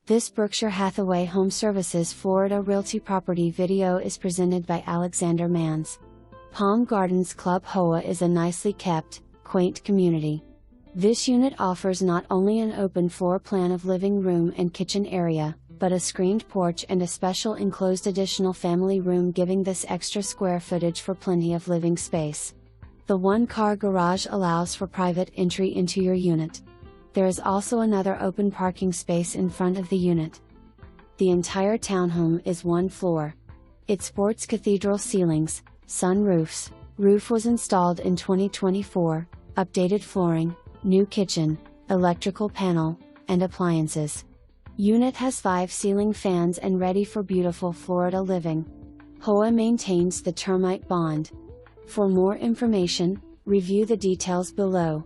This Berkshire Hathaway HomeServices Florida Realty property video is presented by Alexander Manns. Palm Gardens Club HOA is a nicely kept, quaint community. This unit offers not only an open floor plan of living room and kitchen area, but a screened porch and a special enclosed additional family room, giving this extra square footage for plenty of living space. The one-car garage allows for private entry into your unit. There is also another open parking space in front of the unit. The entire townhome is one floor. It sports cathedral ceilings, sunroofs, roof was installed in 2024, updated flooring, new kitchen, electrical panel, and appliances. Unit has 5 ceiling fans and ready for beautiful Florida living. HOA maintains the termite bond. For more information, review the details below.